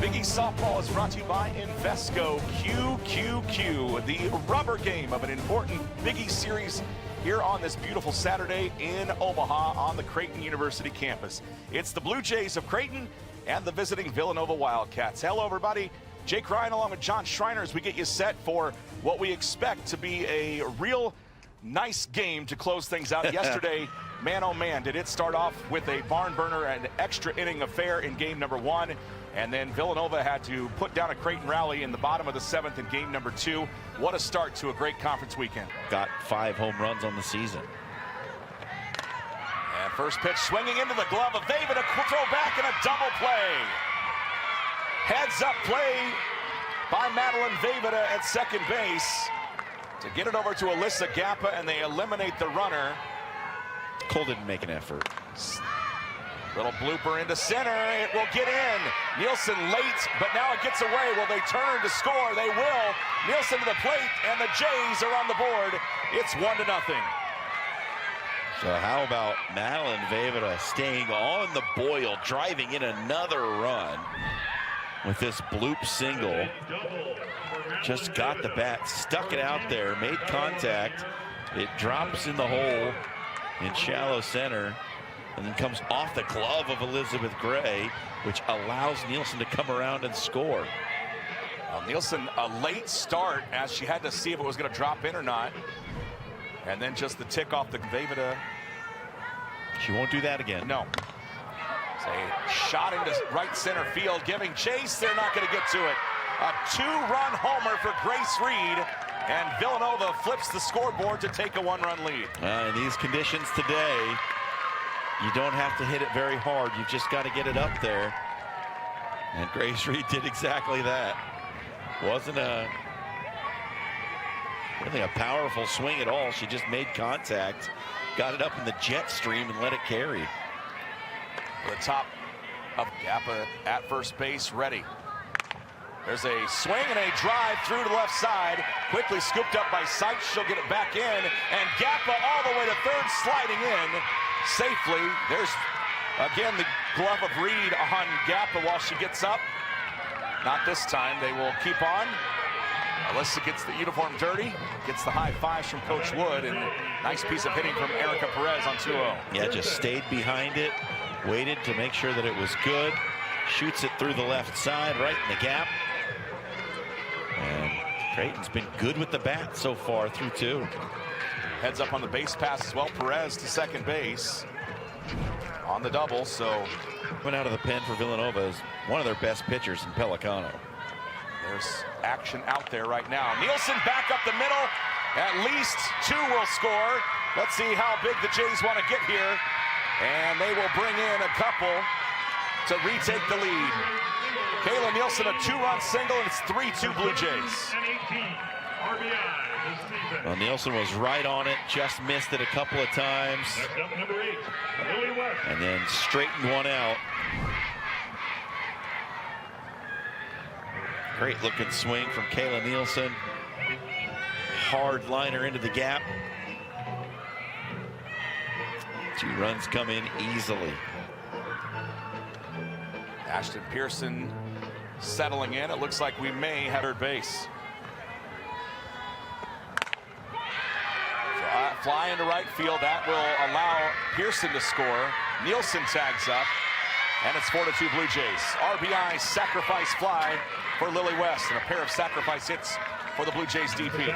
Big East Softball is brought to you by Invesco QQQ, the rubber game of an important Big East series here on this beautiful Saturday in Omaha on the Creighton University campus. It's the Blue Jays of Creighton and the visiting Villanova Wildcats. Hello, everybody. Jake Ryan along with John Schreiner as we get you set for what we expect to be a real nice game to close things out. Yesterday, man, oh man, did it start off with a barn burner and extra inning affair in game number one. And then Villanova had to put down a Creighton rally in the bottom of the seventh in game number two. What a start to a great conference weekend. Got 5 home runs on the season. And first pitch swinging into the glove of David, a throw back and a double play. Heads up play by Madeline Vejvoda at second base to get it over to Alyssa Gappa, and they eliminate the runner. Cole didn't make an effort. Little blooper into center, it will get in. Nielsen late, but now it gets away. Will they turn to score? They will. Nielsen to the plate, and the Jays are on the board. It's 1-0. So how about Madeline Vejvoda staying on the boil, driving in another run with this bloop single. Just got the bat, stuck it out there, made contact. It drops in the hole in shallow center, and then comes off the glove of Elizabeth Gray, which allows Nielsen to come around and score. Well, Nielsen, a late start as she had to see if it was going to drop in or not. And then just the tick off the Vejvoda. She won't do that again. No. It's a shot into right center field, giving chase. They're not going to get to it. A 2-run homer for Grace Reed, and Villanova flips the scoreboard to take a 1-run lead. In these conditions today, you don't have to hit it very hard. You've just got to get it up there. And Grace Reed did exactly that. Wasn't really a powerful swing at all. She just made contact, got it up in the jet stream, and let it carry. The top of Gappa at first base, ready. There's a swing and a drive through to the left side. Quickly scooped up by Seitz. She'll get it back in. And Gappa all the way to third, sliding in safely. There's, again, the glove of Reed on Gappa while she gets up. Not this time. They will keep on. Alyssa gets the uniform dirty. Gets the high fives from Coach Wood. And nice piece of hitting from Erica Perez on 2-0. Yeah, just stayed behind it. Waited to make sure that it was good. Shoots it through the left side, right in the gap. And Creighton's been good with the bat so far through 2. Heads up on the base pass as well. Perez to second base on the double. So went out of the pen for Villanova is one of their best pitchers in Pelicano. There's action out there right now. Nielsen back up the middle. At least 2 will score. Let's see how big the Jays want to get here. And they will bring in a couple to retake the lead. Kayla Nielsen, a 2-run single, and it's 3-2 Blue Jays. Well, Nielsen was right on it, just missed it a couple of times. And then straightened one out. Great looking swing from Kayla Nielsen. Hard liner into the gap. 2 runs come in easily. Ashton Pearson settling in. It looks like we may have third base. Fly into right field. That will allow Pearson to score. Nielsen tags up, and it's 4-2 Blue Jays. RBI sacrifice fly for Lily West, and a pair of sacrifice hits for the Blue Jays DP.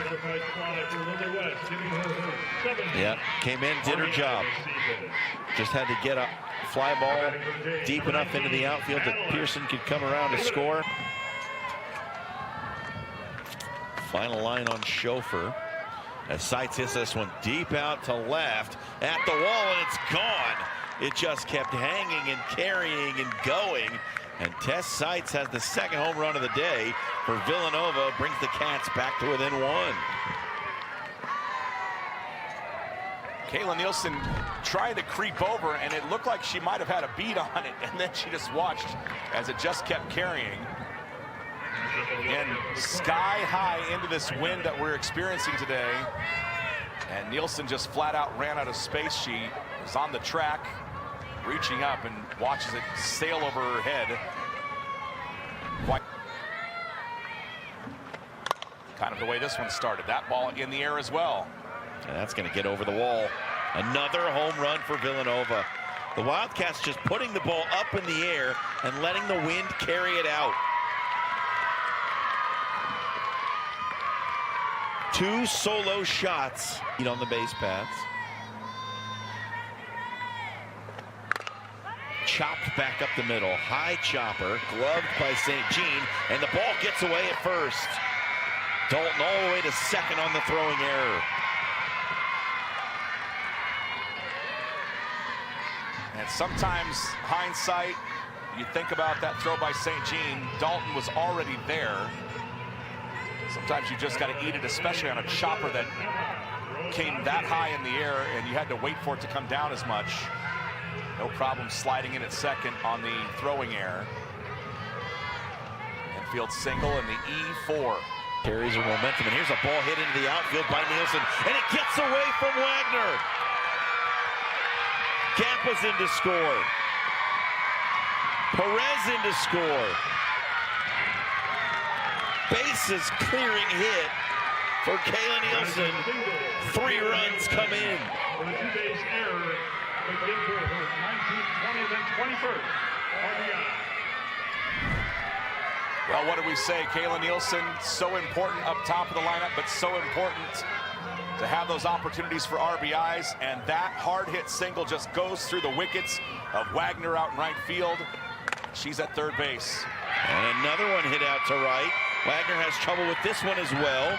Yeah, came in, did her job. Just had to get a fly ball deep enough into the outfield that Pearson could come around to score. Final line on Chauffeur. As Seitz hits this one deep out to left at the wall, and it's gone. It just kept hanging and carrying and going. And Tess Seitz has the second home run of the day for Villanova, brings the Cats back to within 1. Kayla Nielsen tried to creep over, and it looked like she might have had a beat on it, and then she just watched as it just kept carrying. Again, sky high into this wind that we're experiencing today. And Nielsen just flat out ran out of space. She was on the track, reaching up, and watches it sail over her head Kind of the way this one started. That ball in the air as well. And that's going to get over the wall. Another home run for Villanova. The Wildcats just putting the ball up in the air and letting the wind carry it out. 2 solo shots on the base paths. Chopped back up the middle. High chopper, gloved by St. Jean, and the ball gets away at first. Dalton all the way to second on the throwing error. And sometimes, hindsight, you think about that throw by St. Jean. Dalton was already there. Sometimes you just got to eat it, especially on a chopper that came that high in the air, and you had to wait for it to come down as much. No problem sliding in at second on the throwing error. Infield single in the E4. Carries her momentum, and here's a ball hit into the outfield by Nielsen, and it gets away from Wagner. Gampa's in to score. Perez in to score. Bases clearing hit for Kayla Nielsen. 3 runs come in. For the 2-base error, again for her 19th, 20th, and 21st RBI. Well, what did we say? Kayla Nielsen, so important up top of the lineup, but so important to have those opportunities for RBIs, and that hard-hit single just goes through the wickets of Wagner out in right field. She's at third base. And another one hit out to right. Wagner has trouble with this one as well.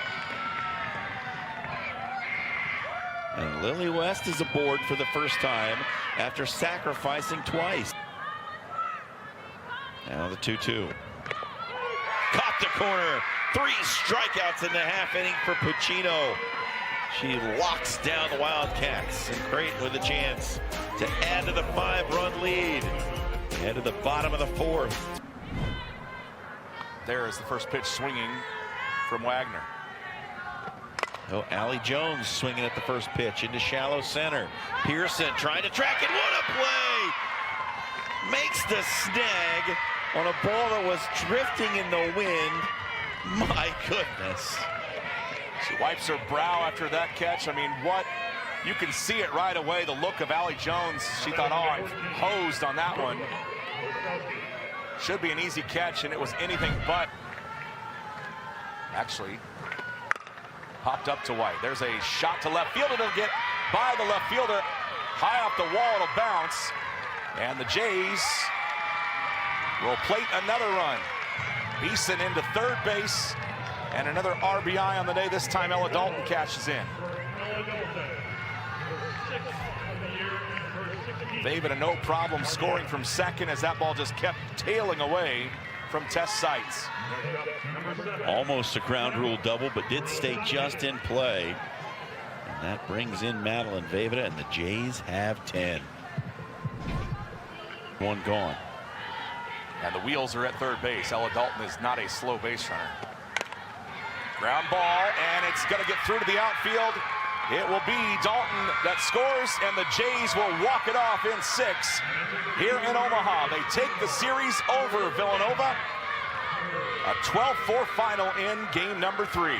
And Lily West is aboard for the first time after sacrificing twice. Now the 2-2. Caught the corner. 3 strikeouts in the half inning for Puccino. She locks down the Wildcats, and Creighton with a chance to add to the 5-run lead. Head to the bottom of the 4th. There is the first pitch swinging from Wagner. Oh, Allie Jones swinging at the first pitch into shallow center. Pearson trying to track it. What a play! Makes the snag on a ball that was drifting in the wind. My goodness. She wipes her brow after that catch. I mean, what? You can see it right away, the look of Allie Jones. She thought, oh, I'm hosed on that one. Should be an easy catch, and it was anything but. Actually, popped up to White. There's a shot to left field. It'll get by the left fielder. High off the wall, it'll bounce. And the Jays will plate another run. Beeson into third base. And another RBI on the day. This time Ella Dalton cashes in. They've had no problem scoring from second as that ball just kept tailing away from test sites. Almost a ground rule double, but did stay just in play. And that brings in Madeline Vejvoda, and the Jays have 10. 1 gone. And the wheels are at third base. Ella Dalton is not a slow base runner. Ground ball, and it's going to get through to the outfield. It will be Dalton that scores, and the Jays will walk it off in 6 here in Omaha. They take the series over Villanova. A 12-4 final in game number 3.